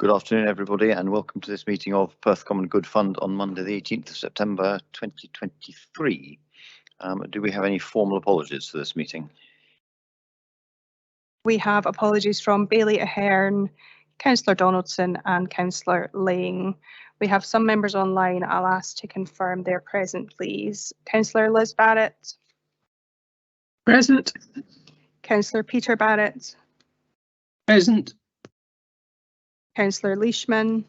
Good afternoon, everybody, and welcome to this meeting of Perth Common Good Fund on Monday, the 18th of September 2023. Do we have any formal apologies for this meeting? We have apologies from Bailey Ahern, Councillor Donaldson and Councillor Lang. We have some members online. I'll ask to confirm they're present, please. Councillor Liz Barrett. Present. Councillor Peter Barrett. Present. Councillor Leishman.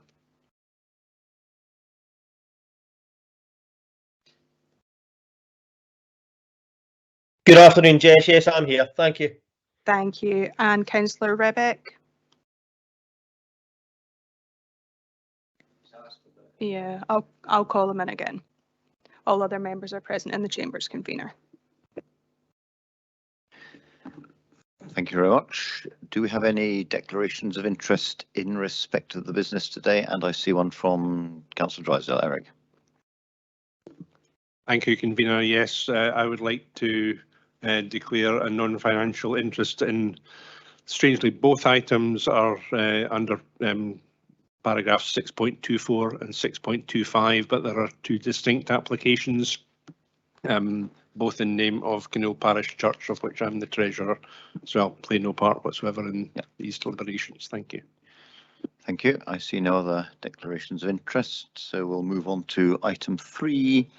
Good afternoon, Jess. Yes, I'm here. Thank you. Thank you. And Councillor Rebeck. Yeah, I'll call them in again. All other members are present in the Chambers convener. Thank you very much. Do we have any declarations of interest in respect of the business today? And I see one from Councillor Drysdale. Eric. Thank you, convener. Yes, I would like to declare a non-financial interest in, strangely, both items are under paragraphs 6.24 and 6.25, but there are two distinct applications, both in name of Kinross Parish Church, of which I'm the treasurer, so I'll play no part whatsoever in these deliberations. Thank you. Thank you. I see no other declarations of interest, so we'll move on to item 3,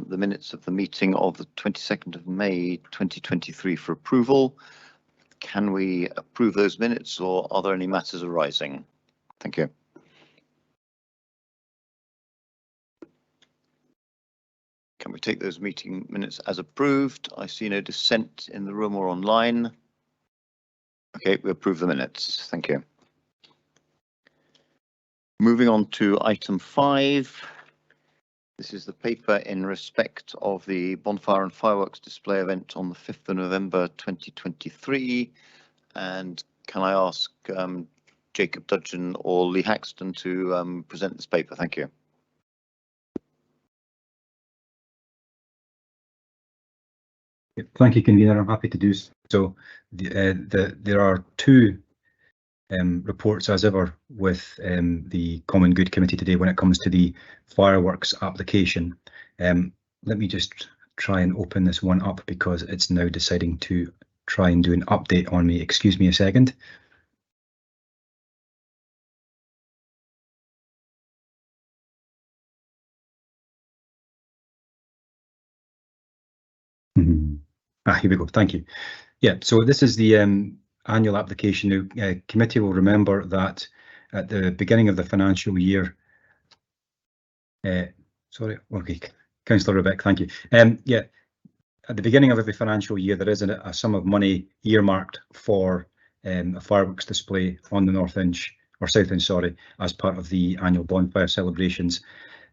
the minutes of the meeting of the 22nd of May 2023 for approval. Can we approve those minutes, or are there any matters arising? Thank you. Can we take those meeting minutes as approved? I see no dissent in the room or online. Okay, we approve the minutes. Thank you. Moving on to item 5. This is the paper in respect of the bonfire and fireworks display event on the 5th of November 2023. And can I ask Jacob Dudgeon or Lee Haxton to present this paper? Thank you. Thank you, convener. I'm happy to do so. There are two reports, as ever, with the Common Good Committee today when it comes to the fireworks application. Let me just try and open this one up because it's now deciding to try and do an update on me. Excuse me a second. Here we go. Thank you. Yeah, so this is the annual application. The committee will remember that at the beginning of the financial year, Councillor Rebeck, thank you. Yeah, at the beginning of every financial year, there is a sum of money earmarked for a fireworks display on the South Inch, as part of the annual bonfire celebrations.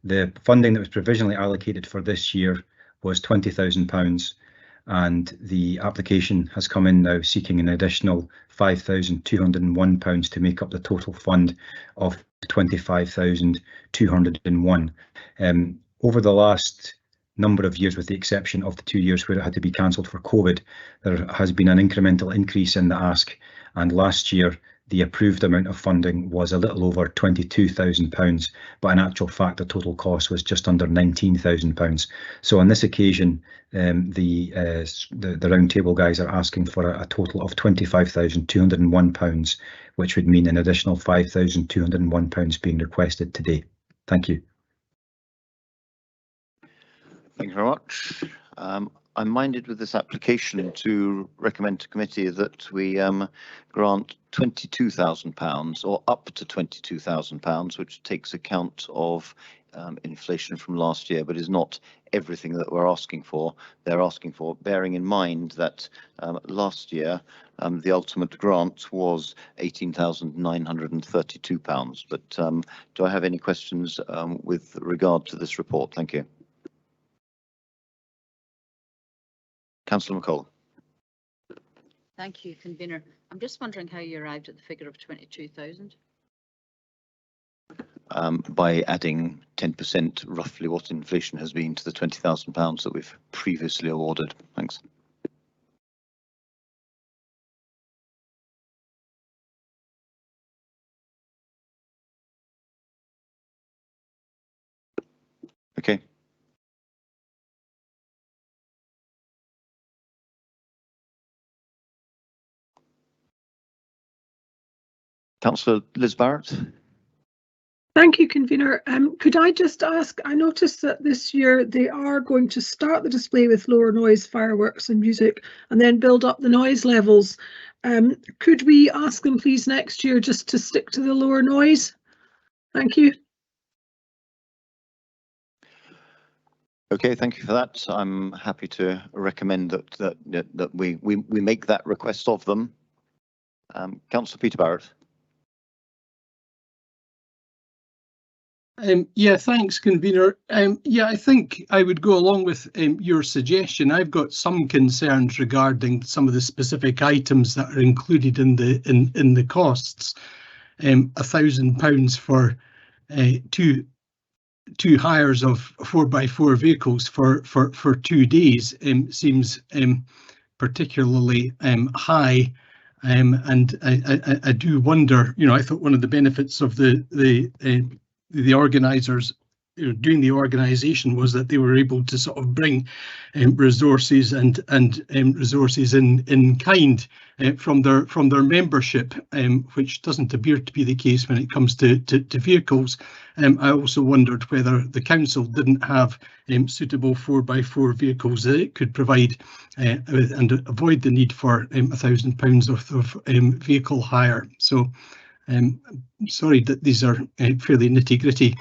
The funding that was provisionally allocated for this year was £20,000. And the application has come in now seeking an additional £5,201 to make up the total fund of £25,201. Over the last number of years, with the exception of the 2 years where it had to be cancelled for COVID, there has been an incremental increase in the ask, and last year the approved amount of funding was a little over £22,000, but in actual fact the total cost was just under £19,000. So on this occasion, the round table guys are asking for a total of £25,201, which would mean an additional £5,201 being requested today. Thank you. Thank you very much. I'm minded with this application to recommend to committee that we grant £22,000 or up to £22,000, which takes account of inflation from last year, but is not everything that we're asking for. They're asking for, bearing in mind that last year the ultimate grant was £18,932. But do I have any questions with regard to this report? Thank you. Councillor McCall. Thank you, convener. I'm just wondering how you arrived at the figure of 22,000. By adding 10%, roughly what inflation has been to the £20,000 that we've previously awarded. Thanks. Okay. Councillor Liz Barrett. Thank you, convener. Could I just ask, I noticed that this year they are going to start the display with lower noise fireworks and music and then build up the noise levels. Could we ask them please next year just to stick to the lower noise? Thank you. Okay, thank you for that. I'm happy to recommend that we make that request of them. Councillor Peter Barrett. Yeah, thanks, convener. Yeah, I think I would go along with your suggestion. I've got some concerns regarding some of the specific items that are included in the costs. £1,000 for two hires of 4x4 vehicles for 2 days seems particularly high. And I do wonder, you know, I thought one of the benefits of the organisers, you know, doing the organisation was that they were able to sort of bring resources and resources in kind from their membership, which doesn't appear to be the case when it comes to vehicles. I also wondered whether the council didn't have suitable 4x4 vehicles that it could provide and avoid the need for £1,000 worth of vehicle hire. So sorry that these are fairly nitty-gritty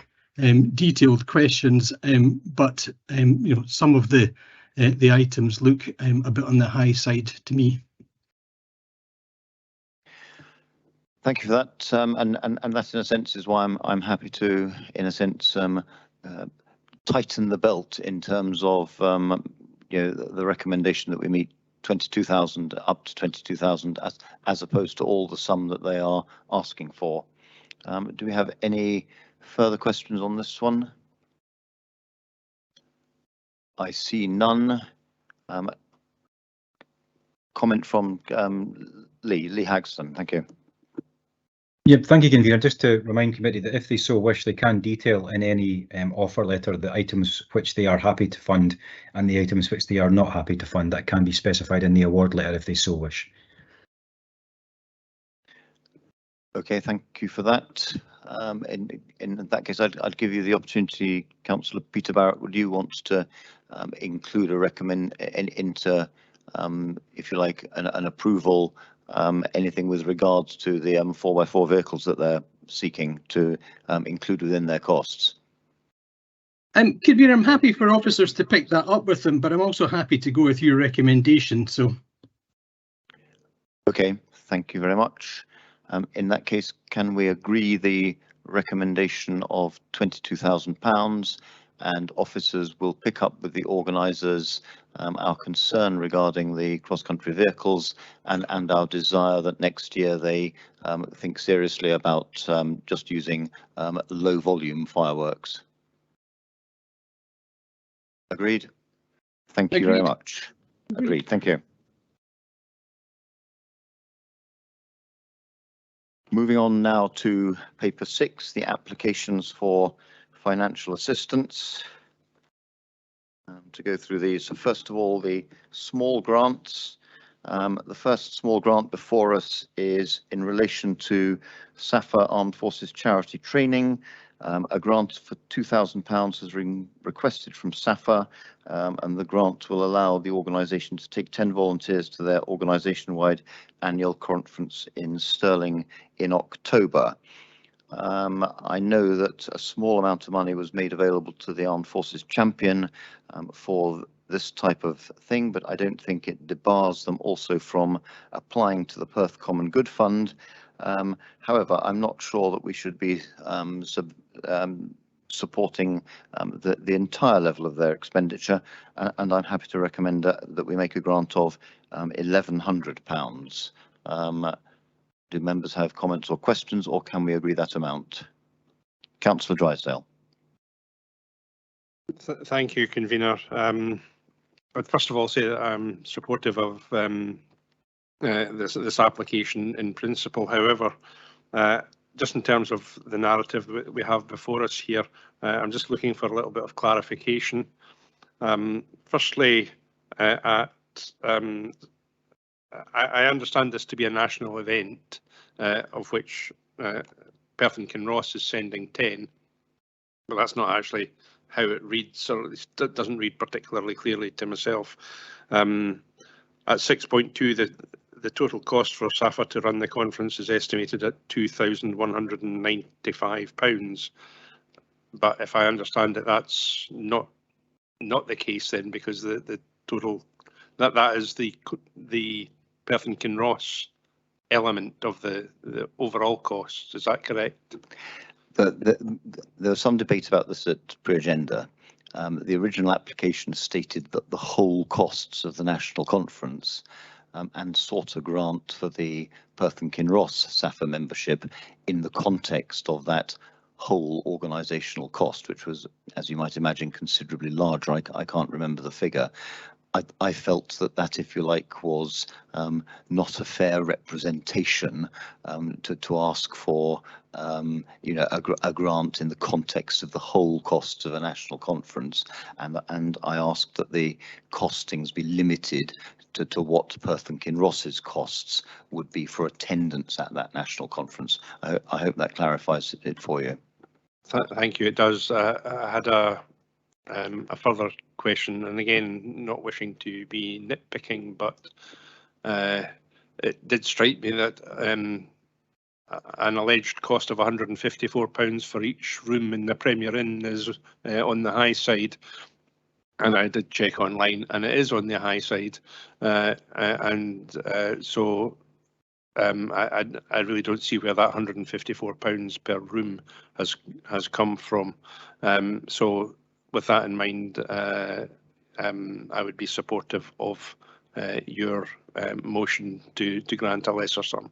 detailed questions, but you know, some of the items look a bit on the high side to me. Thank you for that, and that in a sense is why I'm happy to, in a sense, tighten the belt in terms of you know, the recommendation that we meet 22,000 up to 22,000 as opposed to all the sum that they are asking for. Do we have any further questions on this one? I see none. Comment from Lee Hagston. Thank you. Yep, thank you, convener. Just to remind committee that if they so wish, they can detail in any offer letter the items which they are happy to fund and the items which they are not happy to fund. That can be specified in the award letter if they so wish. Okay, thank you for that. In that case, I'd give you the opportunity, Councillor Peter Barrett. Would you want to include a recommend into, if you like, an approval, anything with regards to the 4x4 vehicles that they're seeking to include within their costs? Convener, I'm happy for officers to pick that up with them, but I'm also happy to go with your recommendation. So, okay, thank you very much. In that case, can we agree the recommendation of £22,000, and officers will pick up with the organisers our concern regarding the cross-country vehicles and our desire that next year they think seriously about just using low volume fireworks? Agreed? Thank you very much. Agreed. Thank you. Moving on now to paper 6, the applications for financial assistance. To go through these, so first of all, the small grants. The first small grant before us is in relation to SAFA Armed Forces Charity Training. A grant for £2,000 has been requested from SAFA, and the grant will allow the organisation to take 10 volunteers to their organisation-wide annual conference in Stirling in October. I know that a small amount of money was made available to the Armed Forces Champion for this type of thing, but I don't think it debars them also from applying to the Perth Common Good Fund. However, I'm not sure that we should be supporting the entire level of their expenditure, and I'm happy to recommend that we make a grant of £1,100. Do members have comments or questions, or can we agree that amount? Councillor Drysdale. Thank you, convener. I'd first of all say that I'm supportive of this application in principle. However, just in terms of the narrative we have before us here, I'm just looking for a little bit of clarification. Firstly, I understand this to be a national event, of which Perth and Kinross is sending 10, but that's not actually how it reads, or it doesn't read particularly clearly to myself. At 6.2, the total cost for SAFA to run the conference is estimated at £2,195. But if I understand it, that's not the case then, because the total that is the Perth and Kinross element of the overall cost. Is that correct? There was some debate about this at pre-agenda. The original application stated that the whole costs of the national conference and sought a grant for the Perth and Kinross SAFA membership in the context of that whole organisational cost, which was, as you might imagine, considerably larger. I can't remember the figure. I felt that, if you like, was not a fair representation to ask for, a grant in the context of the whole cost of a national conference, and I asked that the costings be limited to what Perth and Kinross's costs would be for attendance at that national conference. I hope that clarifies it for you. Thank you. It does. I had a further question, and again, not wishing to be nitpicking, but it did strike me that an alleged cost of £154 for each room in the Premier Inn is on the high side. And I did check online, and it is on the high side, so I really don't see where that £154 per room has come from. So with that in mind, I would be supportive of your motion to grant a lesser sum.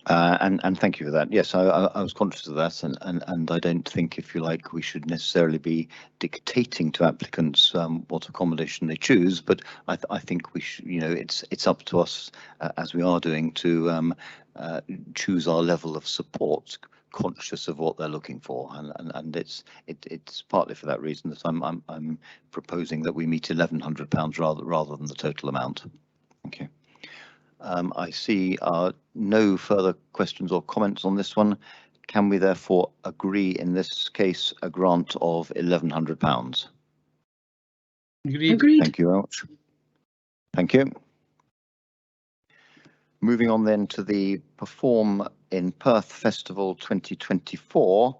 And thank you for that. Yes, I was conscious of that, and I don't think, if you like, we should necessarily be dictating to applicants what accommodation they choose. But I think we should, it's up to us, as we are doing, to choose our level of support, conscious of what they're looking for, and it's partly for that reason that I'm proposing that we meet £1,100 rather than the total amount. Okay. I see no further questions or comments on this one. Can we therefore agree in this case a grant of £1,100? Agreed. Thank you very much. Thank you. Moving on then to the Perform in Perth Festival 2024.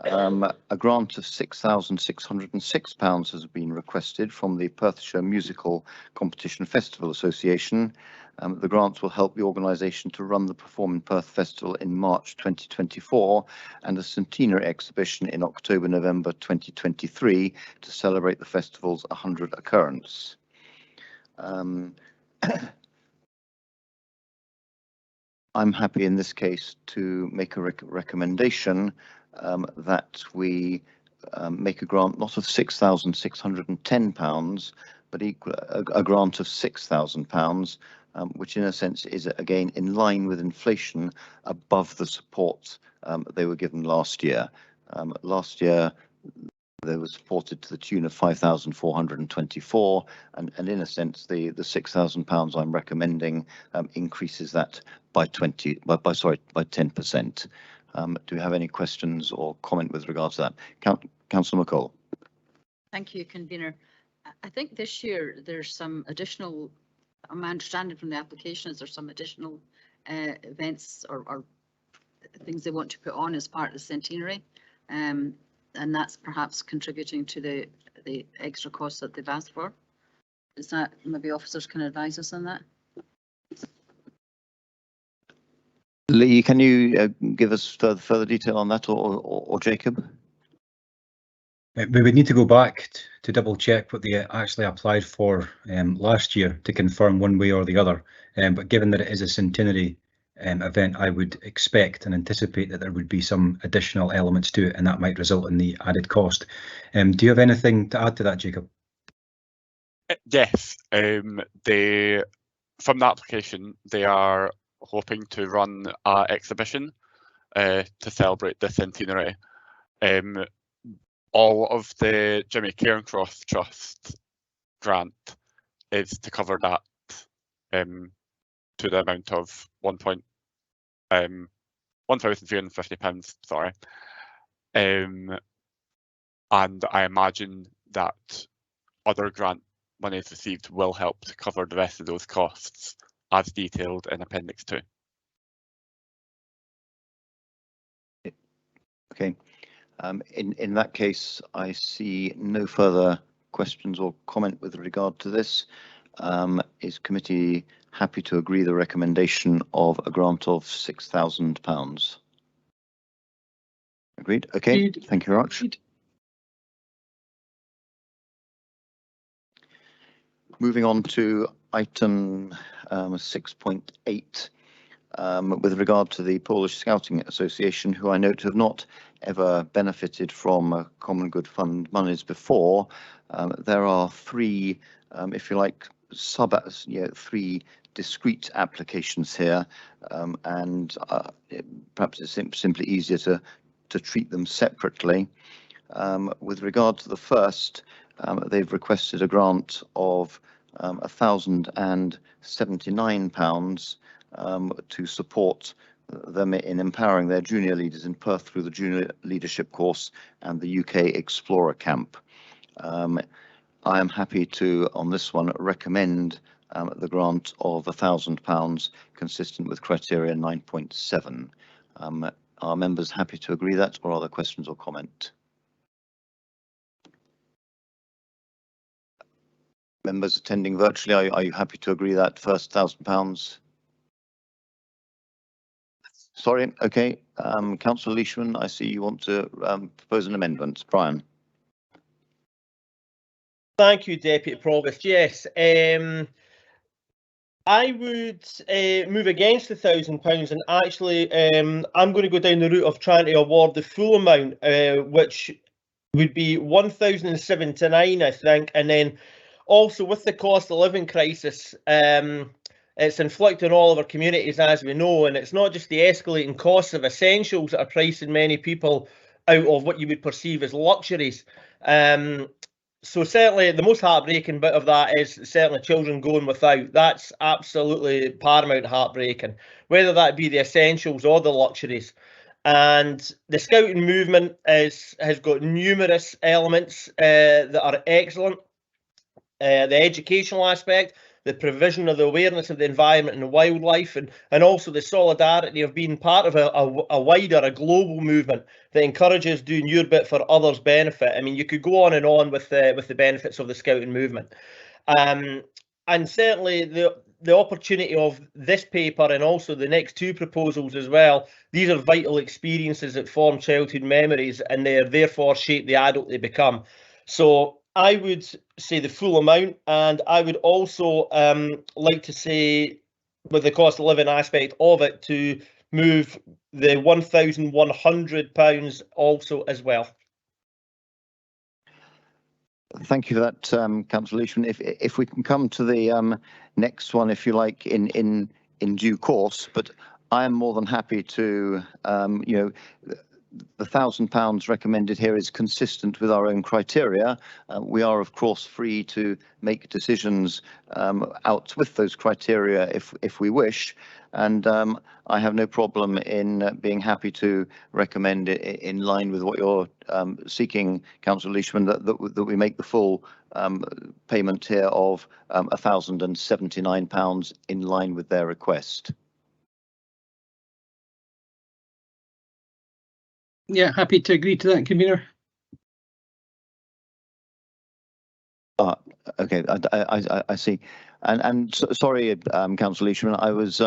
A grant of £6,606 has been requested from the Perthshire Musical Competition Festival Association. The grant will help the organisation to run the Perform in Perth Festival in March 2024 and a centenary exhibition in October-November 2023 to celebrate the festival's 100th occurrence. I'm happy in this case to make a recommendation that we make a grant not of £6,610, but a grant of £6,000, which in a sense is again in line with inflation above the support they were given last year. Last year they were supported to the tune of £5,424, and in a sense the £6,000 I'm recommending increases that by 10%. Do you have any questions or comment with regards to that? Councillor McCall. Thank you, Convener. I think this year there's some additional, my understanding from the application is there's some additional events or things they want to put on as part of the centenary, and that's perhaps contributing to the extra costs that they've asked for. Is that, maybe officers can advise us on that? Lee, can you give us further detail on that, or Jacob? We would need to go back to double check what they actually applied for last year to confirm one way or the other. But given that it is a centenary event, I would expect and anticipate that there would be some additional elements to it, and that might result in the added cost. Do you have anything to add to that, Jacob? Yes, from the application, they are hoping to run an exhibition to celebrate the centenary. All of the Jimmy Kinross Trust grant is to cover that to the amount of £1,350, sorry. And I imagine that other grant monies received will help to cover the rest of those costs as detailed in Appendix 2. Okay. In that case, I see no further questions or comment with regard to this. Is committee happy to agree the recommendation of a grant of £6,000? Agreed. Okay. Agreed. Thank you very much. Agreed. Moving on to item 6.8. With regard to the Polish Scouting Association, who I note have not ever benefited from Common Good Fund monies before. There are three, if you like, three discrete applications here, and perhaps it's simply easier to treat them separately. With regard to the first, they've requested a grant of £1,079 to support them in empowering their junior leaders in Perth through the Junior Leadership Course and the UK Explorer Camp. I am happy to, on this one, recommend the grant of £1,000 consistent with criteria 9.7. Are members happy to agree that, or are there questions or comment? Members attending virtually, are you happy to agree that first £1,000? Sorry, okay. Councillor Leishman, I see you want to propose an amendment. Brian. Thank you, Deputy Provost. Yes, I would move against the £1,000, and actually I'm going to go down the route of trying to award the full amount, which would be £1,079, I think, and then also with the cost of living crisis, it's inflicting all of our communities, as we know, and it's not just the escalating costs of essentials that are pricing many people out of what you would perceive as luxuries. So certainly the most heartbreaking bit of that is certainly children going without. That's absolutely paramount heartbreaking, whether that be the essentials or the luxuries. And the scouting movement has got numerous elements that are excellent. The educational aspect, the provision of the awareness of the environment and the wildlife, and also the solidarity of being part of a wider, a global movement that encourages doing your bit for others' benefit. I mean, you could go on and on with the benefits of the scouting movement. And certainly the opportunity of this paper and also the next two proposals as well, these are vital experiences that form childhood memories, and they therefore shape the adult they become. So I would say the full amount, and I would also like to say, with the cost of living aspect of it, to move the £1,100 also as well. Thank you for that, Councillor Leishman. If we can come to the next one, if you like, in due course, but I am more than happy to, the £1,000 recommended here is consistent with our own criteria. We are, of course, free to make decisions out with those criteria if we wish, and I have no problem in being happy to recommend it in line with what you're seeking, Councillor Leishman, that we make the full payment here of £1,079 in line with their request. Yeah, happy to agree to that, convener. Okay, I see, and sorry, Councillor Leishman, I was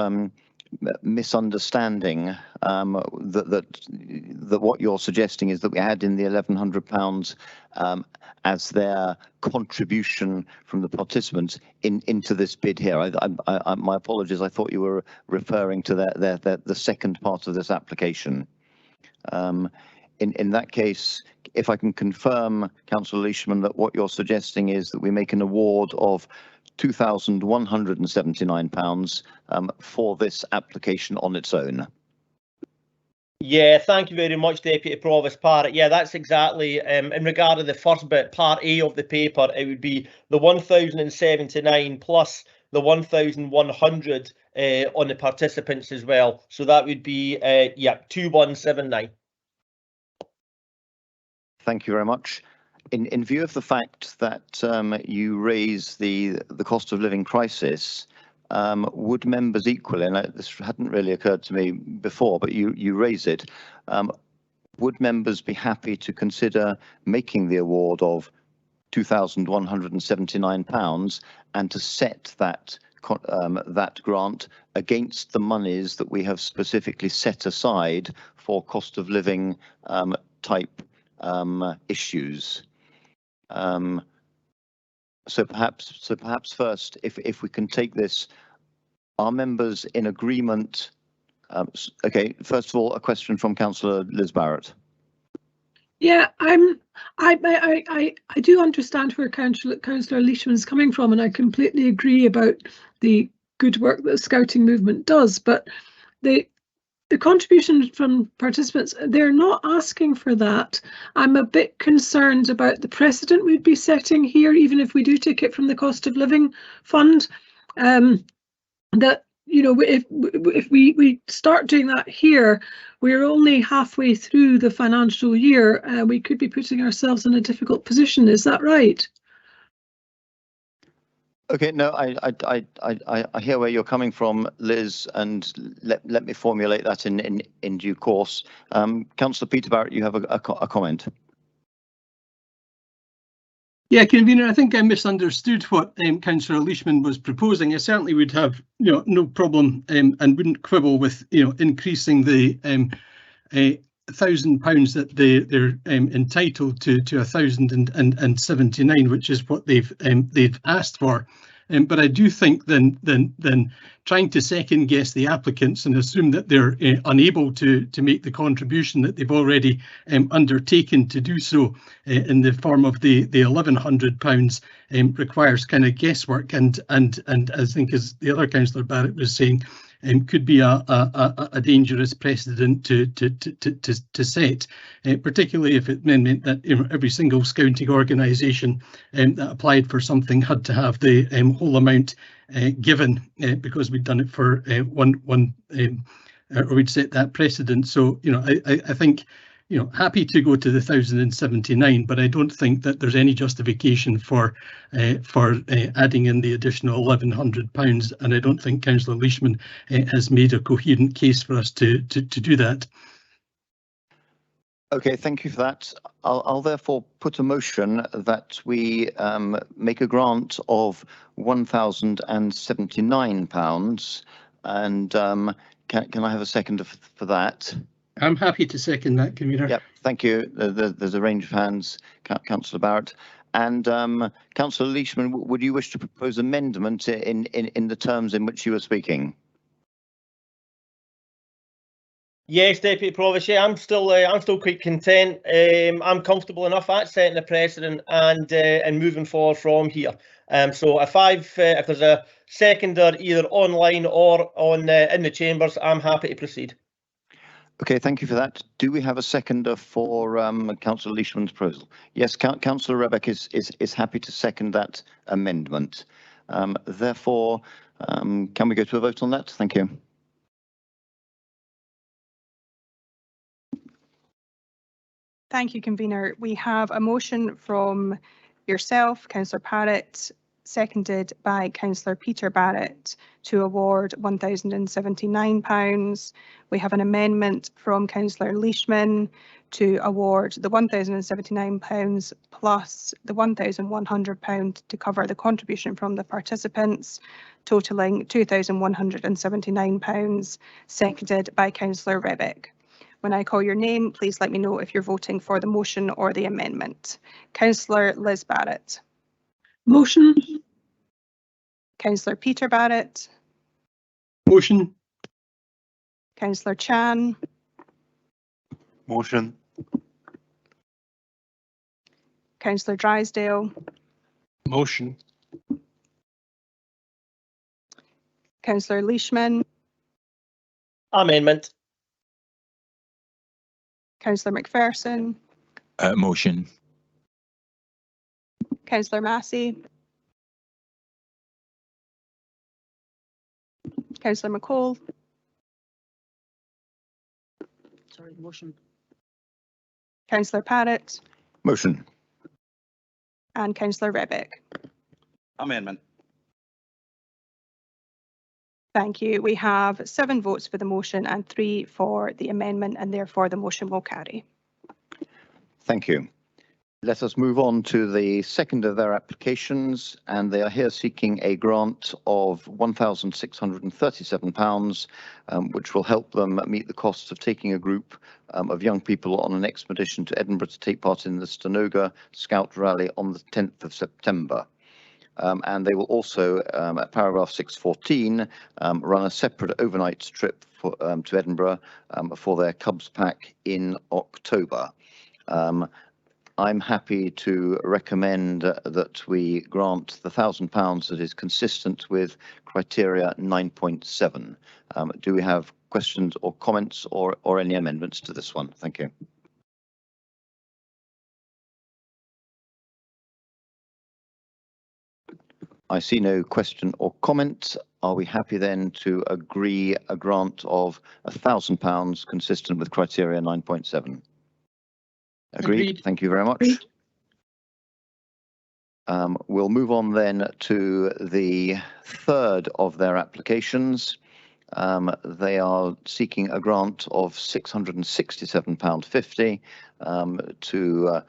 misunderstanding that what you're suggesting is that we add in the £1,100 as their contribution from the participants into this bid here. My apologies. I thought you were referring to the second part of this application. In that case, if I can confirm, Councillor Leishman, that what you're suggesting is that we make an award of £2,179 for this application on its own. Yeah, thank you very much, Deputy Provost Parrott. Yeah, that's exactly, in regard to the first bit, Part A of the paper, it would be the 1,079 plus the 1,100 on the participants as well. So that would be, yeah, 2,179. Thank you very much. In view of the fact that you raise the cost of living crisis, would members equally, and this hadn't really occurred to me before, but you raise it, would members be happy to consider making the award of £2,179 and to set that that grant against the monies that we have specifically set aside for cost of living type issues? So perhaps first, if we can take this, are members in agreement? Okay, first of all, a question from Councillor Liz Barrett. Yeah, I do understand where Councillor Leishman's coming from, and I completely agree about the good work that the scouting movement does. But the contribution from participants, they're not asking for that. I'm a bit concerned about the precedent we'd be setting here, even if we do take it from the cost of living fund. That, you know, if we start doing that here, we're only halfway through the financial year. We could be putting ourselves in a difficult position. Is that right? Okay, no, I hear where you're coming from, Liz, and let me formulate that in due course. Councillor Peter Barrett, you have a comment. Yeah, Convener, I think I misunderstood what Councillor Leishman was proposing. I certainly would have, no problem and wouldn't quibble with, increasing the £1,000 that they're entitled to 1,079, which is what they've asked for. But I do think then trying to second guess the applicants and assume that they're unable to make the contribution that they've already undertaken to do so in the form of the £1,100 requires kind of guesswork, and I think, as the other Councillor Barrett was saying, could be a dangerous precedent to set, particularly if it meant that every single scouting organisation that applied for something had to have the whole amount given, because we'd done it for one, or we'd set that precedent. So, I think, happy to go to the 1,079, but I don't think that there's any justification for adding in the additional £1,100, and I don't think Councillor Leishman has made a coherent case for us to do that. Okay, thank you for that. I'll therefore put a motion that we make a grant of £1,079, and can I have a seconder for that? I'm happy to second that, Convener. Yep, thank you. There's a range of hands, Councillor Barrett. And Councillor Leishman, would you wish to propose amendment in the terms in which you were speaking? Yes, Deputy Provost. Yeah, I'm still quite content. I'm comfortable enough at setting the precedent and moving forward from here. So if there's a seconder either online or on in the chambers, I'm happy to proceed. Okay, thank you for that. Do we have a seconder for Councillor Leishman's proposal? Yes, Councillor Rebeck is happy to second that amendment. Therefore, can we go to a vote on that? Thank you. Thank you, Convener. We have a motion from yourself, Councillor Parrott, seconded by Councillor Peter Barrett, to award £1,079. We have an amendment from Councillor Leishman to award the £1,079 plus the £1,100 to cover the contribution from the participants, totalling £2,179, seconded by Councillor Rebeck. When I call your name, please let me know if you're voting for the motion or the amendment. Councillor Liz Barrett. Motion. Councillor Peter Barrett. Motion. Councillor Chan. Motion. Councillor Drysdale. Motion. Councillor Leishman. Amendment. Councillor McPherson, Motion. Councillor Massey, Councillor McCall, Sorry, motion. Councillor Parrott, Motion. and Councillor Rebick. Amendment. Thank you. We have 7 votes for the motion and 3 for the amendment, and therefore the motion will carry. Thank you. Let us move on to the second of their applications, and they are here seeking a grant of £1,637, which will help them meet the costs of taking a group of young people on an expedition to Edinburgh to take part in the Stenoga Scout Rally on the 10th of September. And they will also, at paragraph 614, run a separate overnight trip for, to Edinburgh for their Cubs pack in October. I'm happy to recommend that we grant the £1,000 that is consistent with criteria 9.7. Do we have questions or comments or any amendments to this one? Thank you. I see no question or comment. Are we happy then to agree a grant of £1,000 consistent with criteria 9.7? Agreed. Thank you very much. We'll move on then to the third of their applications. They are seeking a grant of £667.50 to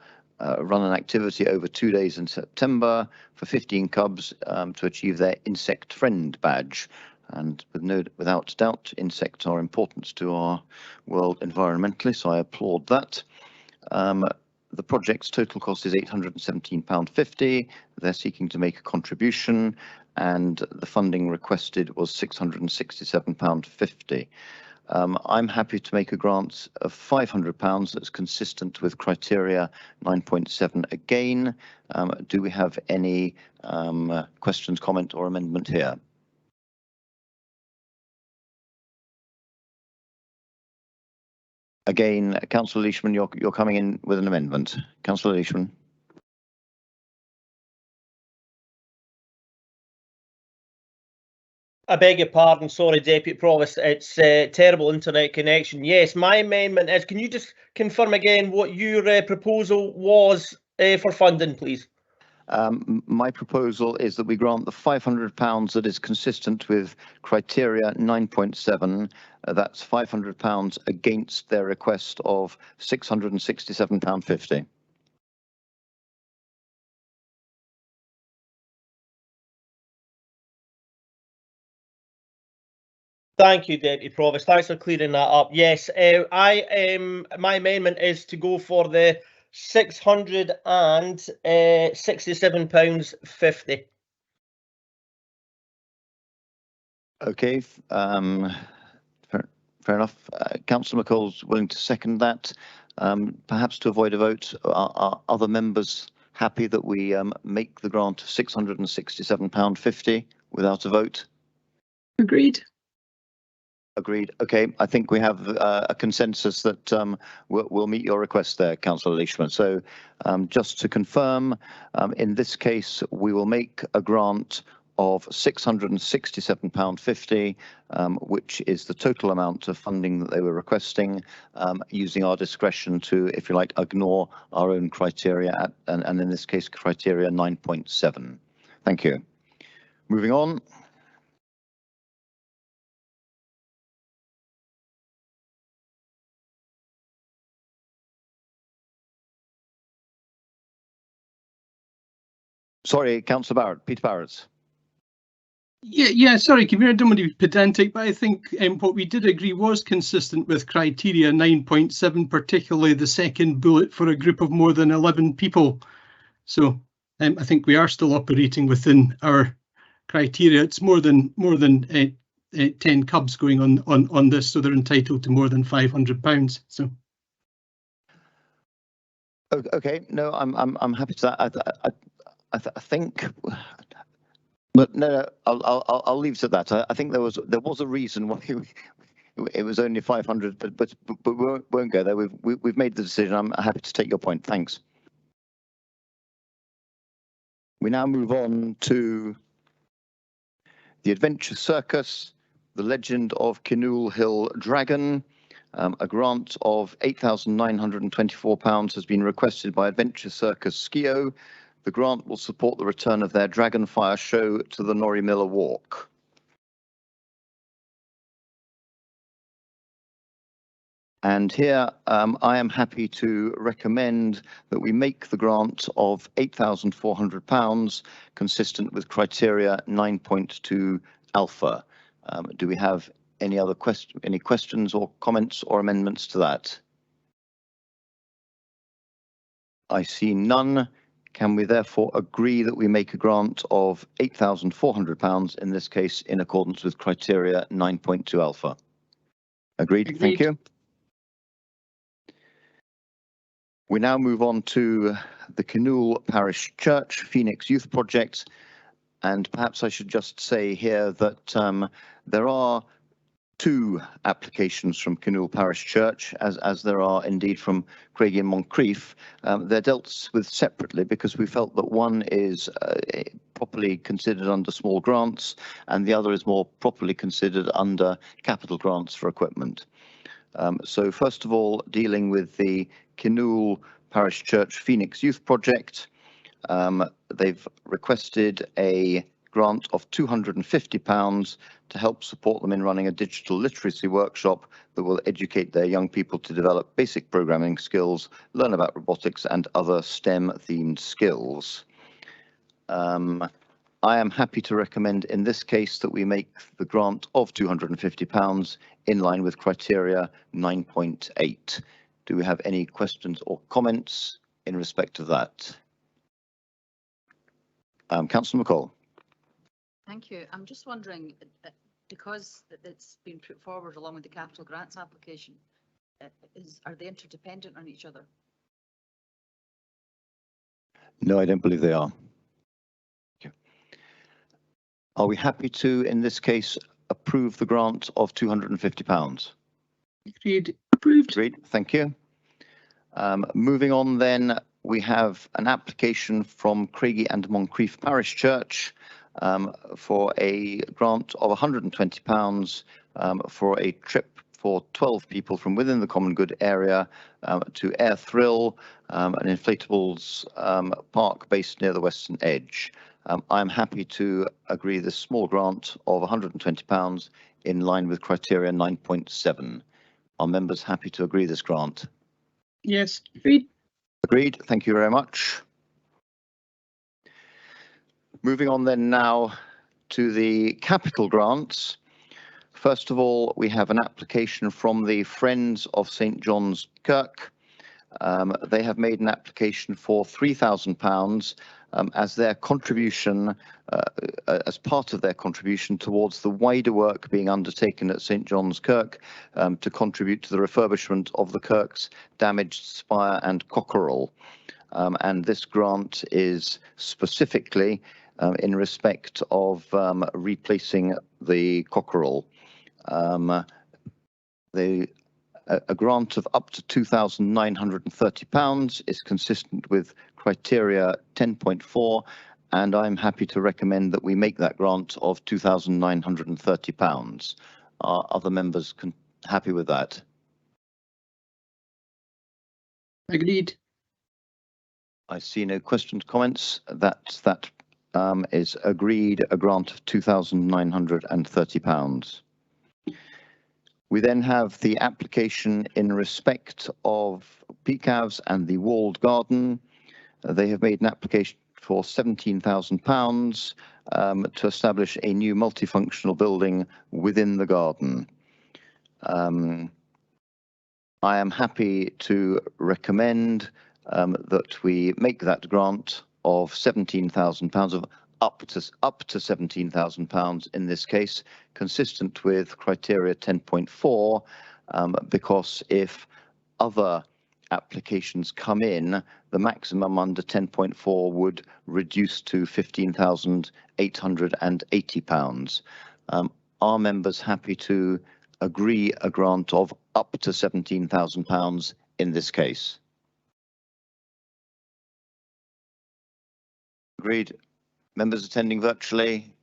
run an activity over 2 days in September for 15 cubs to achieve their Insect Friend badge. And without doubt, insects are important to our world environmentally, so I applaud that. The project's total cost is £817.50. They're seeking to make a contribution, and the funding requested was £667.50. I'm happy to make a grant of £500 that's consistent with criteria 9.7 again. Do we have any questions, comment or amendment here? Again, Councillor Leishman, you're coming in with an amendment. Councillor Leishman. I beg your pardon, sorry, Deputy Provost, it's terrible internet connection. Yes, my amendment is, can you just confirm again what your proposal was for funding, please? My proposal is that we grant the £500 that is consistent with criteria 9.7. That's £500 against their request of £667.50. Thank you, Deputy Provost. Thanks for clearing that up. Yes, my amendment is to go for the £667.50. Okay, fair enough. Councillor McCall's willing to second that. Perhaps to avoid a vote, are other members happy that we make the grant of £667.50 without a vote? Agreed. Agreed. Okay, I think we have a consensus that we'll meet your request there, Councillor Leishman. So just to confirm, in this case, we will make a grant of £667.50, which is the total amount of funding that they were requesting, using our discretion to, if you like, ignore our own criteria, and in this case, criteria 9.7. Thank you. Moving on. Sorry, Councillor Barrett, Peter Barrett. Yeah, sorry, Convener, I don't want to be pedantic, but I think what we did agree was consistent with criteria 9.7, particularly the second bullet for a group of more than 11 people. So I think we are still operating within our criteria. It's more than 10 cubs going on this, so they're entitled to more than £500. So. Okay, no, I'm happy to that. I think, but no, I'll leave it at that. I think there was a reason why It was only 500, but we won't go there. We've made the decision. I'm happy to take your point. Thanks. We now move on to the Adventure Circus, the Legend of Kinnoul Hill Dragon. A grant of £8,924 has been requested by Adventure Circus Skio. The grant will support the return of their Dragonfire show to the Norrie Miller Walk. And here I am happy to recommend that we make the grant of £8,400 consistent with criteria 9.2 alpha. Do we have any questions or comments or amendments to that? I see none. Can we therefore agree that we make a grant of £8,400 in this case in accordance with criteria 9.2 alpha? Agreed. Thank you. We now move on to the Kinnoul Parish Church Phoenix Youth Project, and perhaps I should just say here that there are two applications from Kinnoul Parish Church, as there are indeed from Craigie and Moncrief. They're dealt with separately because we felt that one is properly considered under small grants and the other is more properly considered under capital grants for equipment. So first of all, dealing with the Kinnoul Parish Church Phoenix Youth Project, they've requested a grant of £250 to help support them in running a digital literacy workshop that will educate their young people to develop basic programming skills, learn about robotics and other STEM-themed skills. I am happy to recommend in this case that we make the grant of £250 in line with criteria 9.8. Do we have any questions or comments in respect of that? Councillor McCall. Thank you. I'm just wondering, because it's been put forward along with the capital grants application, are they interdependent on each other? No, I don't believe they are. Are we happy to, in this case, approve the grant of £250? Agreed. Approved. Agreed. Thank you. Moving on then, we have an application from Craigie and Moncrief Parish Church for a grant of £120 for a trip for 12 people from within the Common Good area to Air Thrill, an inflatables park based near the Western Edge. I'm happy to agree this small grant of £120 in line with criteria 9.7. Are members happy to agree this grant? Yes. Agreed. Agreed. Thank you very much. Moving on then now to the capital grants. First of all, we have an application from the Friends of St John's Kirk. They have made an application for £3,000 as their contribution, as part of their contribution towards the wider work being undertaken at St John's Kirk to contribute to the refurbishment of the Kirk's damaged spire and cockerel. And this grant is specifically in respect of replacing the cockerel. A grant of up to £2,930 is consistent with criteria 10.4, and I'm happy to recommend that we make that grant of £2,930. Are other members happy with that? Agreed. I see no questions, comments. That is agreed, a grant of £2,930. We then have the application in respect of PCAVs and the walled garden. They have made an application for £17,000 to establish a new multifunctional building within the garden. I am happy to recommend that we make that grant of £17,000 of up to £17,000 in this case, consistent with criteria 10.4, because if other applications come in, the maximum under 10.4 would reduce to £15,880. Are members happy to agree a grant of up to £17,000 in this case? Agreed. Members attending virtually?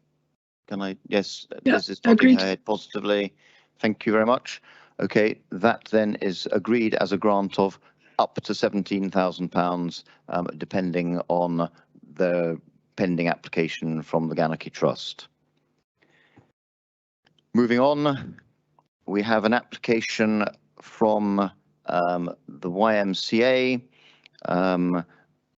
Can I? Yes, Yeah, Liz is nodding agreed. her head positively. Thank you very much. Okay, that then is agreed as a grant of up to £17,000, depending on the pending application from the Ganachie Trust. Moving on, we have an application from the YMCA.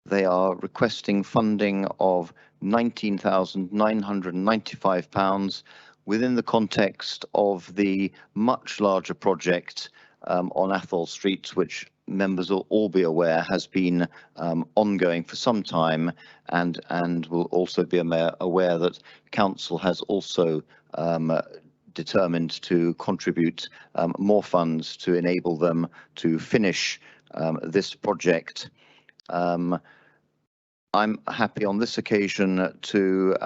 They are requesting funding of £19,995 within the context of the much larger project on Athol Street, which members will all be aware has been ongoing for some time, and will also be aware that Council has also determined to contribute more funds to enable them to finish this project. I'm happy on this occasion to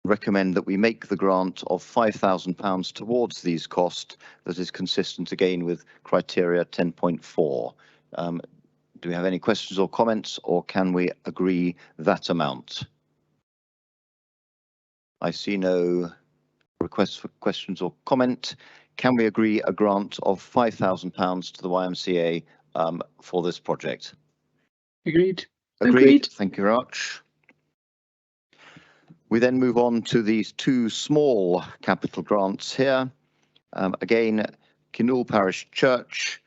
recommend that we make the grant of £5,000 towards these costs that is consistent again with criteria 10.4. Do we have any questions or comments, or can we agree that amount? I see no requests for questions or comment. Can we agree a grant of £5,000 to the YMCA for this project? Agreed. Agreed. Thank you very much. We then move on to these two small capital grants here. Again, Kinross Parish Church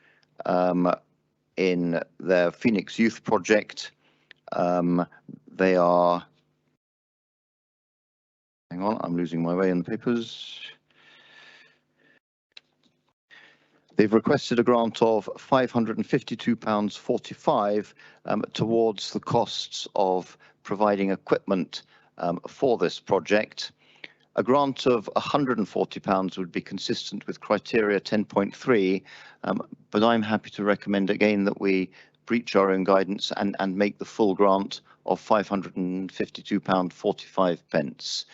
in their Phoenix Youth Project. They are, hang on, I'm losing my way in the papers. They've requested a grant of £552.45 towards the costs of providing equipment for this project. A grant of £140 would be consistent with criteria 10.3, but I'm happy to recommend again that we breach our own guidance and make the full grant of £552.45.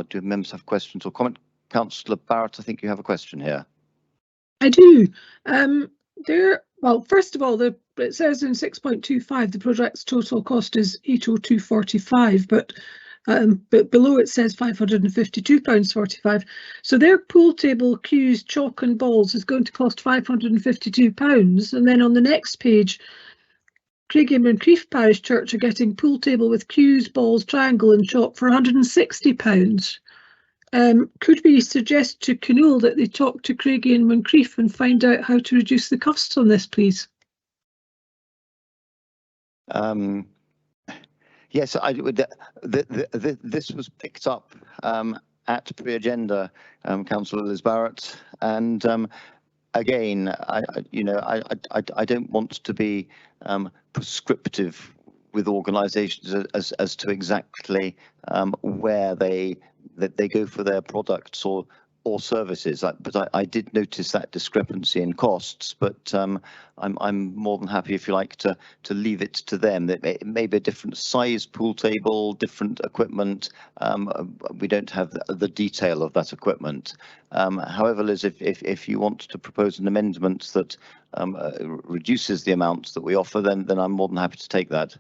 Do members have questions or comment? Councillor Barrett, I think you have a question here. I do. Well, first of all, it says in 6.25 the project's total cost is £802.45, but below it says £552.45. So their pool table, cues, chalk and balls is going to cost £552, and then on the next page, Craig and Moncrief Parish Church are getting pool table with cues, balls, triangle and chalk for £160. Could we suggest to Kinross that they talk to Craigie and Moncrief and find out how to reduce the costs on this, please? Yes, I would. This was picked up at pre-agenda, Councillor Liz Barrett, and again, I don't want to be prescriptive with organisations as to exactly where they go for their products or services. But I did notice that discrepancy in costs. But I'm more than happy, if you like, to leave it to them. It may be a different size pool table, different equipment. We don't have the detail of that equipment. However, Liz, if you want to propose an amendment that reduces the amount that we offer, then I'm more than happy to take that.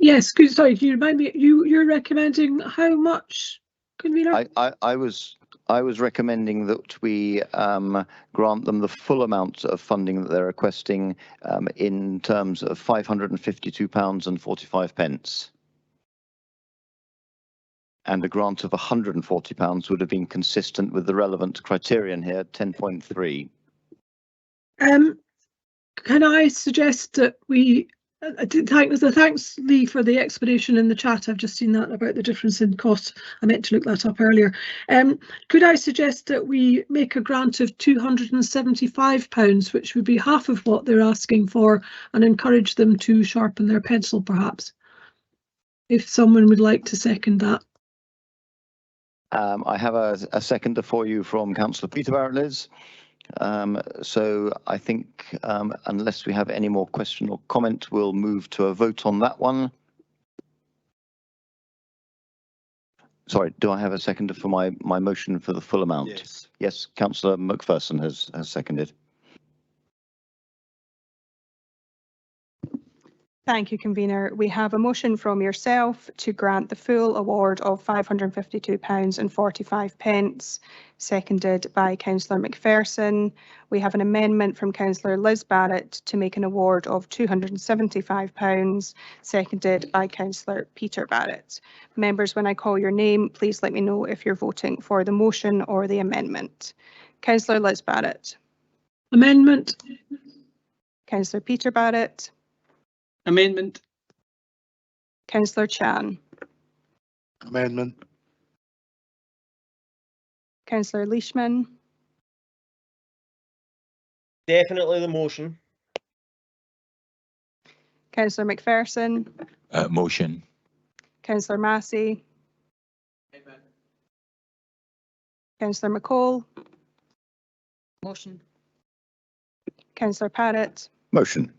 Yes, sorry, can you remind me, you're recommending how much, convener? I was recommending that we grant them the full amount of funding that they're requesting in terms of £552.45. And a grant of £140 would have been consistent with the relevant criterion here, 10.3. Can I suggest that we thanks, Lee, for the explanation in the chat. I've just seen that about the difference in cost. I meant to look that up earlier. Could I suggest that we make a grant of £275, which would be half of what they're asking for, and encourage them to sharpen their pencil, perhaps? If someone would like to second that. I have a seconder for you from Councillor Peter Barrett, Liz. So I think unless we have any more question or comment, we'll move to a vote on that one. Sorry, do I have a seconder for my motion for the full amount? Yes. Yes, Councillor McPherson has seconded. Thank you, convener. We have a motion from yourself to grant the full award of £552.45, seconded by Councillor McPherson. We have an amendment from Councillor Liz Barrett to make an award of £275, seconded by Councillor Peter Barrett. Members, when I call your name, please let me know if you're voting for the motion or the amendment. Councillor Liz Barrett. Amendment. Councillor Peter Barrett. Amendment. Councillor Chan. Amendment. Councillor Leishman. Definitely the motion. Councillor McPherson. Motion. Councillor Massey. Councillor McCall. Motion. Councillor Parrott. Motion.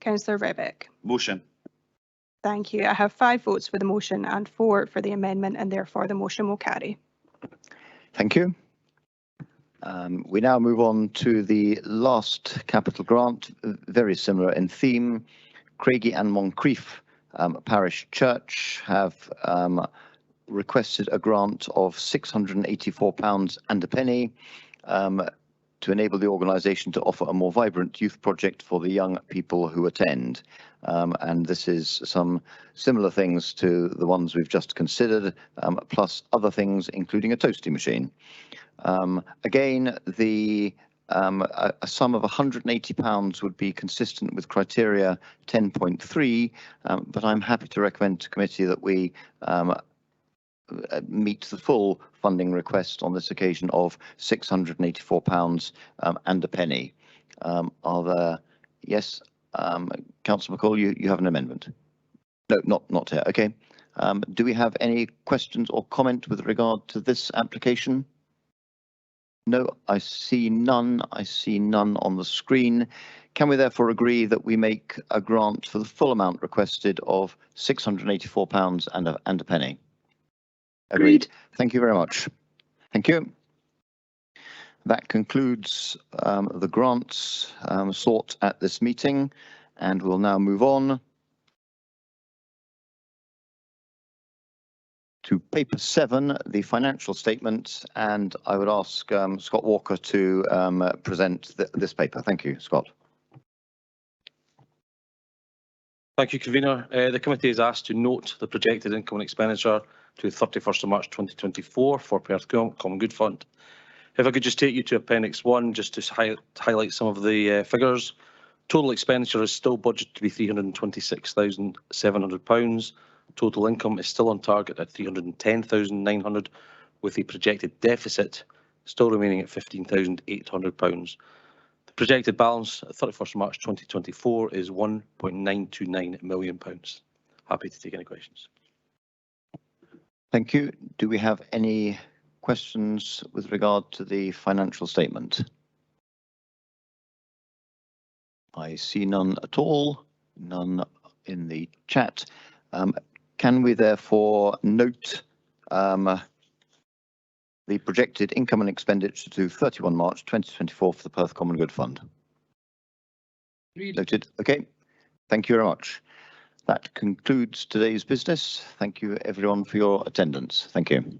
Councillor Rebick. Motion. Thank you. I have 5 votes for the motion and 4 for the amendment, and therefore the motion will carry. Thank you. We now move on to the last capital grant, very similar in theme. Craigie and Moncrieff Parish Church have requested a grant of £684 and a penny to enable the organisation to offer a more vibrant youth project for the young people who attend. And this is some similar things to the ones we've just considered, plus other things, including a toasty machine. Again, a sum of £180 would be consistent with criteria 10.3, but I'm happy to recommend to committee that we meet the full funding request on this occasion of £684 and a penny. Are there? Yes, Councillor McCall, you have an amendment. No, not here. Okay. Do we have any questions or comment with regard to this application? No, I see none. I see none on the screen. Can we therefore agree that we make a grant for the full amount requested of £684 and a penny? Agreed. Thank you very much. Thank you. That concludes the grants sought at this meeting, and we'll now move on to paper 7, the financial statement, and I would ask Scott Walker to present this paper. Thank you, Scott. Thank you, convener. The committee is asked to note the projected income and expenditure to 31st of March 2024 for Perth Common Good Fund. If I could just take you to Appendix 1 just to highlight some of the figures. Total expenditure is still budgeted to be £326,700. Total income is still on target at £310,900, with the projected deficit still remaining at £15,800. The projected balance at 31st of March 2024 is £1.929 million. Happy to take any questions. Thank you. Do we have any questions with regard to the financial statement? I see none at all, none in the chat. Can we therefore note the projected income and expenditure to 31 March 2024 for the Perth Common Good Fund? Noted. Okay. Thank you very much. That concludes today's business. Thank you everyone for your attendance. Thank you.